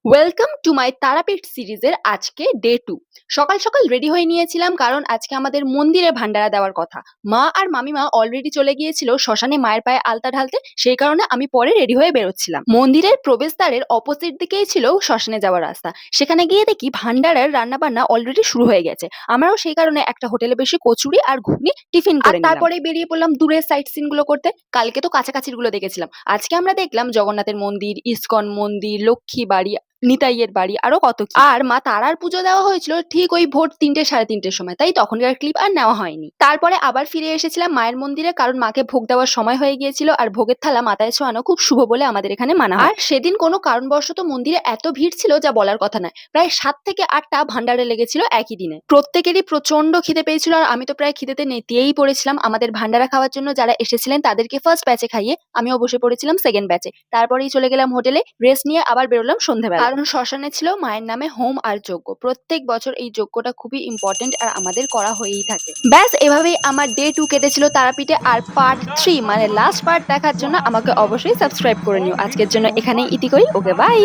Welcome to my Tarapith সিরিজের আজকে day 2। সকাল সকাল রেডি হয়ে নিয়েছিলাম কারণ আজকে আমাদের মন্দিরে ভান্ডারা দেওয়ার কথা। মা আর মামিমা অলরেডি চলে গিয়েছিল শ্মশানে মায়ের পায়ে আলতা ঢালতে, সেই কারণে আমি পরে রেডি হয়ে বেরোচ্ছিলাম। মন্দিরের প্রবেশদ্বারের অপোজিট দিকেই ছিল শ্মশানে যাওয়ার রাস্তা। সেখানে গিয়ে দেখি ভান্ডারার রান্না বান্না অলরেডি শুরু হয়ে গেছে। আমরাও সেই কারণে একটা হোটেলে বসে কচুরি আর ঘুগনি টিফিন করে নিলাম। তারপরে বেরিয়ে পড়লাম দূরের সাইট সিন গুলো করতে। কালকে তো কাছাকাছির গুলো দেখেছিলাম, আজকে আমরা দেখলাম জগন্নাথের মন্দির, ইসকন মন্দির, লক্ষ্মী বাড়ি, নিতাইয়ের বাড়ি, আরো কত কি। আর মা তারার পুজো দেওয়া হয়েছিল ঠিক ওই ভোর 3টে সাড়ে 3টের সময়, তাই তখনকার ক্লিপ আর নেওয়া হয়নি। তারপরে আবার ফিরে এসেছিলাম মায়ের মন্দিরে, কারণ মাকে ভোগ দেওয়ার সময় হয়ে গিয়েছিল আর ভোগের থালা মাথায় ছোঁয়ানো খুব শুভ বলে আমাদের এখানে মানা হয়। আর সেদিন কোনো কারণবশত মন্দিরে এত ভিড় ছিল যা বলার কথা নয়। প্রায় 7 থেকে 8টা ভান্ডারে লেগেছিল একই দিনে। প্রত্যেকেরই প্রচন্ড খিদে পেয়েছিল আর আমি তো প্রায় খিদেতে নেতিয়েই পড়েছিলাম। আমাদের ভান্ডারা খাওয়ার জন্য যারা এসেছিলেন তাদেরকে ফার্স্ট ব্যাচে খাইয়ে আমিও বসে পড়েছিলাম সেকেন্ড ব্যাচে। তারপরেই চলে গেলাম হোটেলে, রেস্ট নিয়ে আবার বেরোলাম সন্ধ্যেবেলা, কারণ শ্মশানে ছিল মায়ের নামে হোম আর যজ্ঞ। প্রত্যেক বছর এই যজ্ঞটা খুবই ইম্পর্টেন্ট আর আমাদের করা হয়েই থাকে। ব্যাস এভাবেই আমার ডে 2 কেটেছিল তারাপীঠে। আর পার্ট 3 মানে লাস্ট পার্ট দেখার জন্য আমাকে অবশ্যই সাবস্ক্রাইব করে নিও। আজকের জন্য এখানেই ইতি করি। ওকে, বাই।